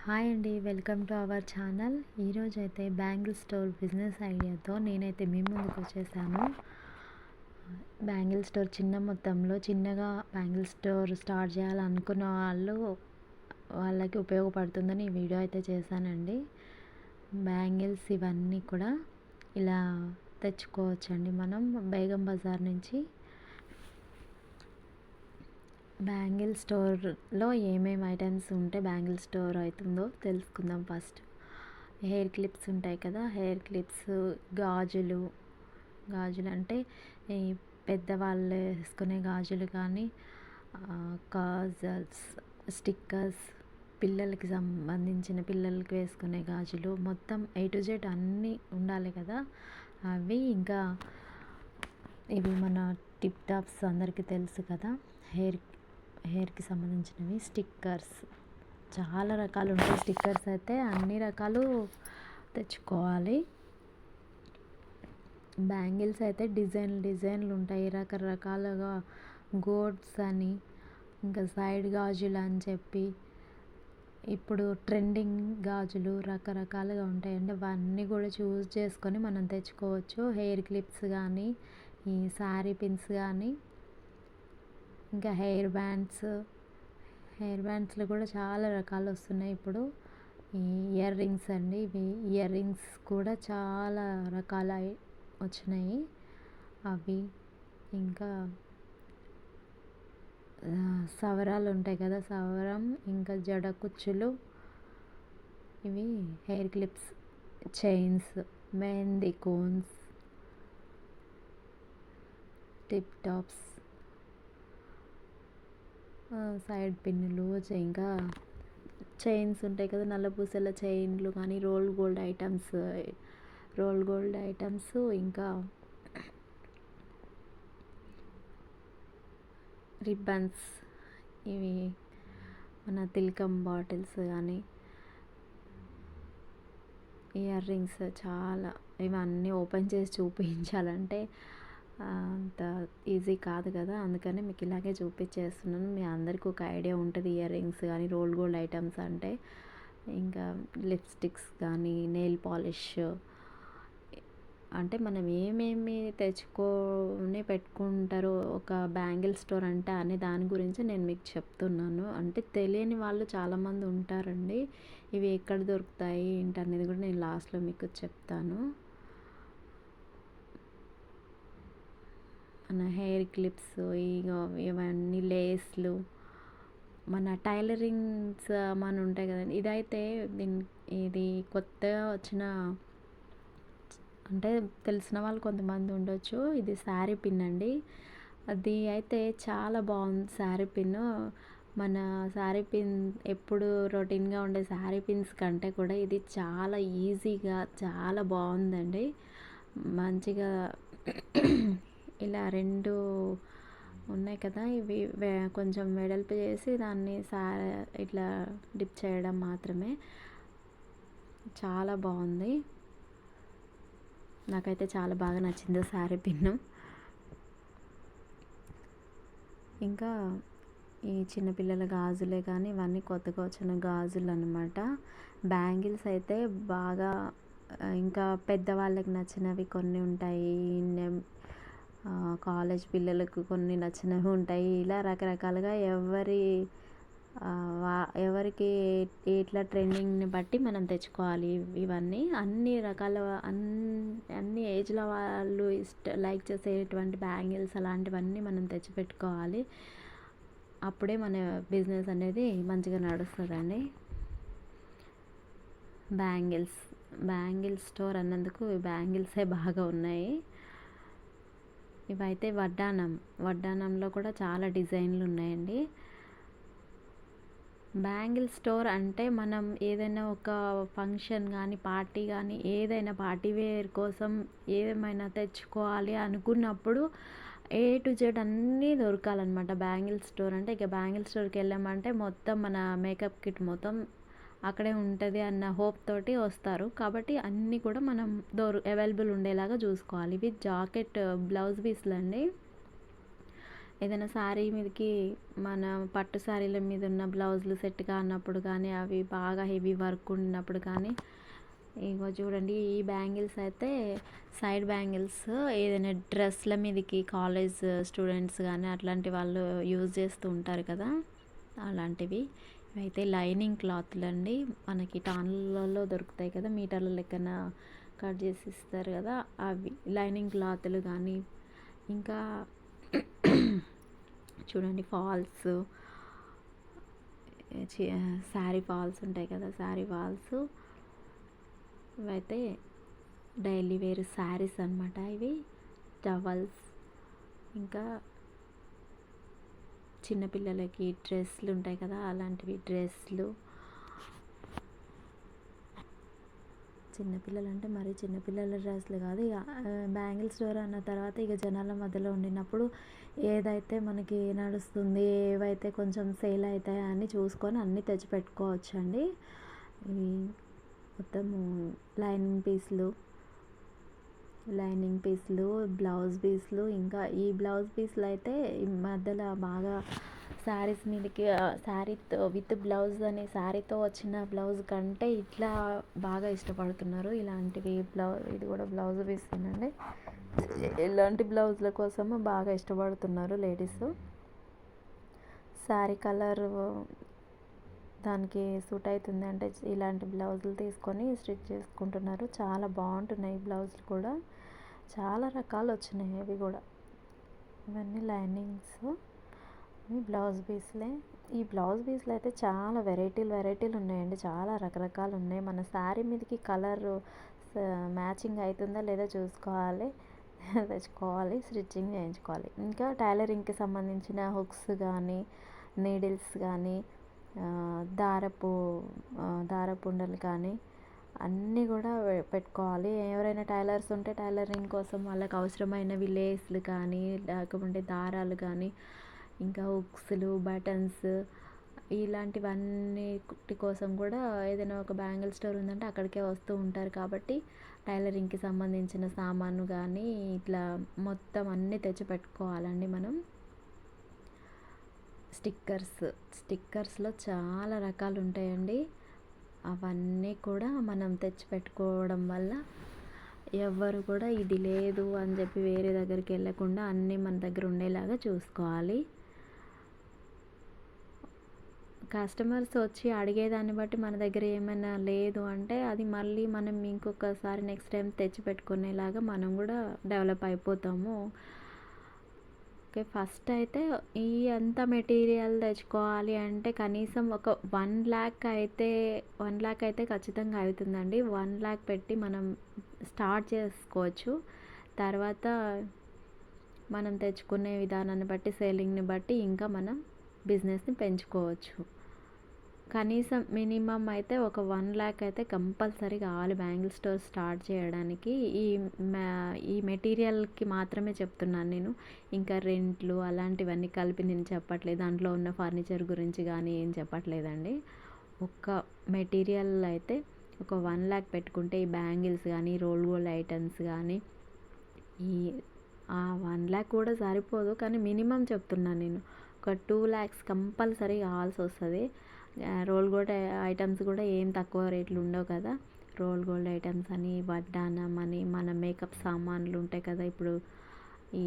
Hi అండి, welcome to our channel. ఈరోజు అయితే బ్యాంగిల్ స్టోర్ బిజినెస్ ఐడియాతో నేనైతే మీ ముందుకు వచ్చేసాను. బ్యాంగిల్ స్టోర్ చిన్న మొత్తంలో చిన్నగా బ్యాంగిల్ స్టోర్ స్టార్ట్ చేయాలనుకున్న వాళ్ళకి ఉపయోగపడుతుందని ఈ వీడియో అయితే చేశానండి. బ్యాంగిల్స్ ఇవన్నీ కూడా ఇలా తెచ్చుకోవచ్చండి మనం బేగం బజార్ నుంచి. బ్యాంగిల్ స్టోర్లో ఏమేమి ఐటమ్స్ ఉంటే బ్యాంగిల్ స్టోర్ అవుతుందో తెలుసుకుందాం. ఫస్ట్ హెయిర్ క్లిప్స్ ఉంటాయి కదా, హెయిర్ క్లిప్స్, గాజులు అంటే ఈ పెద్దవాళ్ళు వేసుకునే గాజులు కానీ, కాజల్స్, స్టిక్కర్స్, పిల్లలకి సంబంధించిన పిల్లలకి వేసుకునే గాజులు, మొత్తం A to Z అన్నీ ఉండాలి కదా అవి. ఇంకా ఇవి మన టిప్ టాప్స్ అందరికీ తెలుసు కదా, హెయిర్కి సంబంధించినవి. స్టిక్కర్స్ చాలా రకాలు ఉంటాయి. స్టిక్కర్స్ అయితే అన్ని రకాలు తెచ్చుకోవాలి. బ్యాంగిల్స్ అయితే డిజైన్లు ఉంటాయి, రకరకాలుగా గోడ్స్ అని, ఇంకా సైడ్ గాజులు అని చెప్పి ఇప్పుడు ట్రెండింగ్ గాజులు రకరకాలుగా ఉంటాయండి. అవన్నీ కూడా చూస్ చేసుకొని మనం తెచ్చుకోవచ్చు. హెయిర్ క్లిప్స్ కానీ, ఈ శారీ పిన్స్ కానీ, ఇంకా హెయిర్ బ్యాండ్స్లో కూడా చాలా రకాలు వస్తున్నాయి ఇప్పుడు. ఈ ఇయర్ రింగ్స్ అండి, ఇయర్ రింగ్స్ కూడా చాలా రకాల వచ్చినాయి అవి. ఇంకా సవరాలు ఉంటాయి కదా, సవరం, ఇంకా జడ కుచ్చులు, ఇవి hair clips, chains, mehndi cones, tip tops, side పిన్నులు, ఇంకా చైన్స్ ఉంటాయి కదా, నల్లపూసల చైన్లు కానీ, రోల్ గోల్డ్ ఐటమ్స్, ఇంకా రిబ్బన్స్, ఇవి మన తిలకం బాటిల్స్ కానీ, ఇయర్ రింగ్స్ చాలా. ఇవన్నీ ఓపెన్ చేసి చూపించాలంటే అంత ఈజీ కాదు కదా, అందుకని మీకు ఇలాగే చూపించేస్తున్నాను. మీ అందరికీ ఒక ఐడియా ఉంటుంది ఇయర్ రింగ్స్ కానీ, రోల్ గోల్డ్ ఐటమ్స్ అంటే. ఇంకా లిప్స్టిక్స్ కానీ, నెయిల్ పాలిష్ అంటే మనం ఏమేమి తెచ్చుకొని పెట్టుకుంటారో ఒక బ్యాంగిల్ స్టోర్ అంటే అనే దాని గురించి నేను మీకు చెప్తున్నాను. అంటే తెలియని వాళ్ళు చాలామంది ఉంటారండి. ఇవి ఎక్కడ దొరుకుతాయి ఏంటి అనేది కూడా నేను లాస్ట్లో మీకు చెప్తాను. మన హెయిర్ క్లిప్స్, ఇవన్నీ లేస్లు, మన టైలరింగ్స్ మన ఉంటాయి కదండి. ఇదైతే ఇది కొత్తగా వచ్చిన, అంటే తెలిసిన వాళ్ళు కొంతమంది ఉండొచ్చు. ఇది శారీ పిన్ అండి. అది అయితే చాలా బాగుంది శారీ పిన్. మన శారీ పిన్ ఎప్పుడు రొటీన్గా ఉండే శారీ పిన్స్ కంటే కూడా ఇది చాలా ఈజీగా చాలా బాగుందండి. మంచిగా ఇలా రెండు ఉన్నాయి కదా, ఇవి కొంచెం వెడల్పు చేసి దాన్ని ఇట్లా డిప్ చేయడం మాత్రమే. చాలా బాగుంది, నాకైతే చాలా బాగా నచ్చింది శారీ పిన్ను. ఇంకా ఈ చిన్నపిల్లల గాజులే కానీ ఇవన్నీ కొత్తగా వచ్చిన గాజులు అన్నమాట. బ్యాంగిల్స్ అయితే బాగా ఇంకా పెద్దవాళ్ళకి నచ్చినవి కొన్ని ఉంటాయి, కాలేజ్ పిల్లలకు కొన్ని నచ్చినవి ఉంటాయి. ఇలా రకరకాలుగా ఎవరికి ఎట్లా ట్రెండింగ్ని బట్టి మనం తెచ్చుకోవాలి. ఇవన్నీ అన్ని రకాల అన్ని ఏజ్ల వాళ్ళు లైక్ చేసేటువంటి బ్యాంగిల్స్ అలాంటివన్నీ మనం తెచ్చిపెట్టుకోవాలి. అప్పుడే మన బిజినెస్ అనేది మంచిగా నడుస్తుందండి. బ్యాంగిల్స్ స్టోర్ అన్నందుకు బ్యాంగిల్సే బాగా ఉన్నాయి. ఇవైతే వడ్డానంలో కూడా చాలా డిజైన్లు ఉన్నాయండి. బ్యాంగిల్ స్టోర్ అంటే మనం ఏదైనా ఒక ఫంక్షన్ కానీ, పార్టీ కానీ, ఏదైనా పార్టీ వేర్ కోసం ఏమైనా తెచ్చుకోవాలి అనుకున్నప్పుడు A to Z అన్నీ దొరకాలన్నమాట. బ్యాంగిల్ స్టోర్ అంటే ఇక బ్యాంగిల్ స్టోర్కి వెళ్ళామంటే మొత్తం మన మేకప్ కిట్ మొత్తం అక్కడే ఉంటుంది అన్న హోప్ తోటి వస్తారు. కాబట్టి అన్నీ కూడా మనం అవైలబుల్ ఉండేలాగా చూసుకోవాలి. ఇవి జాకెట్ బ్లౌజ్ పీస్లు అండి. ఏదైనా శారీ మీదకి మన పట్టు శారీల మీద ఉన్న బ్లౌజులు సెట్ కానప్పుడు కానీ, అవి బాగా హెవీ వర్క్ ఉన్నప్పుడు కానీ, ఇగో చూడండి ఈ బ్యాంగిల్స్ అయితే సైడ్ బ్యాంగిల్స్ ఏదైనా డ్రెస్ల మీదకి కాలేజ్ స్టూడెంట్స్ కానీ అట్లాంటి వాళ్ళు యూజ్ చేస్తూ ఉంటారు కదా, అలాంటివి. ఇవైతే లైనింగ్ క్లాత్లు అండి, మనకి టాన్లలో దొరుకుతాయి కదా, మీటర్ల లెక్కన కట్ చేసి ఇస్తారు కదా, అవి లైనింగ్ క్లాత్లు కానీ. ఇంకా చూడండి ఫాల్స్, శారీ ఫాల్స్ ఉంటాయి కదా, శారీ ఫాల్స్. ఇవైతే డైలీ వేర్ శారీస్ అనమాట, ఇవి టవల్స్. ఇంకా చిన్నపిల్లలకి డ్రెస్లు ఉంటాయి కదా, అలాంటివి డ్రెస్లు. చిన్నపిల్లలు అంటే మరి చిన్నపిల్లల డ్రెస్లు కాదు, ఇక బ్యాంగిల్ స్టోర్ అన్న తర్వాత ఇక జనాల మధ్యలో ఉండినప్పుడు ఏదైతే మనకి నడుస్తుంది, ఏవైతే కొంచెం సేల్ అవుతాయి అని చూసుకొని అన్నీ తెచ్చి పెట్టుకోవచ్చండి. ఈ మొత్తము లైనింగ్ పీస్లు, బ్లౌజ్ పీస్లు. ఇంకా ఈ బ్లౌజ్ పీస్లు అయితే ఈ మధ్యలో బాగా శారీస్ మీదకి శారీతో విత్ బ్లౌజ్ అని శారీతో వచ్చిన బ్లౌజ్ కంటే ఇట్లా బాగా ఇష్టపడుతున్నారు. ఇలాంటివి ఇది కూడా బ్లౌజ్ పీసేనండి. ఇలాంటి బ్లౌజ్ల కోసం బాగా ఇష్టపడుతున్నారు లేడీస్. శారీ కలర్ దానికి సూట్ అవుతుంది అంటే ఇలాంటి బ్లౌజులు తీసుకొని స్టిచ్ చేసుకుంటున్నారు. చాలా బాగుంటున్నాయి ఈ బ్లౌజులు కూడా, చాలా రకాలు వచ్చినాయి అవి కూడా. ఇవన్నీ లైనింగ్స్, బ్లౌజ్ పీస్లే. ఈ బ్లౌజ్ పీస్లు అయితే చాలా వెరైటీలు ఉన్నాయండి, చాలా రకరకాలు ఉన్నాయి. మన శారీ మీదకి కలర్ మ్యాచింగ్ అవుతుందా లేదా చూసుకోవాలి, తెచ్చుకోవాలి, స్టిచ్చింగ్ చేయించుకోవాలి. ఇంకా టైలరింగ్కి సంబంధించిన హుక్స్ కానీ, నీడిల్స్ కానీ, దారపుండలు కానీ అన్నీ కూడా పెట్టుకోవాలి. ఎవరైనా టైలర్స్ ఉంటే టైలరింగ్ కోసం వాళ్ళకి అవసరమైనవి లేస్లు కానీ, లేకపోతే దారాలు కానీ, ఇంకా హుక్స్లు, బటన్స్, ఇలాంటివన్నిటి కోసం కూడా ఏదైనా ఒక బ్యాంగిల్ స్టోర్ ఉందంటే అక్కడికే వస్తూ ఉంటారు. కాబట్టి టైలరింగ్కి సంబంధించిన సామాను కానీ ఇట్లా మొత్తం అన్నీ తెచ్చి పెట్టుకోవాలండి మనం. స్టిక్కర్స్లో చాలా రకాలు ఉంటాయండి. అవన్నీ కూడా మనం తెచ్చి పెట్టుకోవడం వల్ల ఎవ్వరు కూడా ఇది లేదు అని చెప్పి వేరే దగ్గరికి వెళ్ళకుండా అన్నీ మన దగ్గర ఉండేలాగా చూసుకోవాలి. కస్టమర్స్ వచ్చి అడిగేదాన్ని బట్టి మన దగ్గర ఏమైనా లేదు అంటే అది మళ్ళీ మనం ఇంకొకసారి నెక్స్ట్ టైం తెచ్చి పెట్టుకునేలాగా మనం కూడా డెవలప్ అయిపోతాము. ఓకే, ఫస్ట్ అయితే ఈ అంత మెటీరియల్ తెచ్చుకోవాలి అంటే కనీసం ఒక 1 lakh అయితే ఖచ్చితంగా అవుతుందండి. 1 lakh పెట్టి మనం స్టార్ట్ చేసుకోవచ్చు. తర్వాత మనం తెచ్చుకునే విధానాన్ని బట్టి, సేలింగ్ని బట్టి ఇంకా మనం బిజినెస్ని పెంచుకోవచ్చు. కనీసం మినిమం అయితే ఒక 1 lakh అయితే కంపల్సరీ కావాలి బ్యాంగిల్ స్టోర్ స్టార్ట్ చేయడానికి. ఈ మెటీరియల్కి మాత్రమే చెప్తున్నాను నేను, ఇంకా రెంట్లు అలాంటివన్నీ కలిపి నేను చెప్పట్లేదు, దాంట్లో ఉన్న ఫర్నిచర్ గురించి కానీ ఏం చెప్పట్లేదండి. ఒక్క మెటీరియల్ అయితే ఒక 1 lakh పెట్టుకుంటే ఈ బ్యాంగిల్స్ కానీ, రోల్ గోల్డ్ ఐటమ్స్ కానీ, ఈ 1 lakh కూడా సరిపోదు కానీ మినిమం చెప్తున్నాను నేను. ఒక 2 lakhs కంపల్సరీ కావాల్సి వస్తుంది. రోల్ గోల్డ్ ఐటమ్స్ కూడా ఏం తక్కువ రేట్లు ఉండవు కదా. రోల్ గోల్డ్ ఐటమ్స్ అని, వడ్డానం అని, మన మేకప్ సామాన్లు ఉంటాయి కదా, ఇప్పుడు ఈ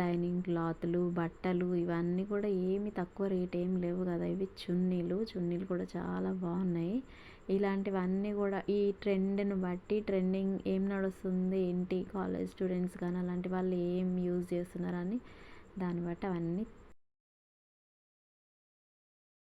లైనింగ్ క్లాత్లు, బట్టలు, ఇవన్నీ కూడా ఏమి తక్కువ రేట్ ఏం లేవు కదా. ఇవి చున్నీలు కూడా చాలా బాగున్నాయి. ఇలాంటివన్నీ కూడా ఈ ట్రెండ్ని బట్టి, ట్రెండింగ్ ఏం నడుస్తుంది ఏంటి, కాలేజ్ స్టూడెంట్స్ కానీ అలాంటి వాళ్ళు ఏం యూజ్ చేస్తున్నారని దాన్ని బట్టి అవన్నీ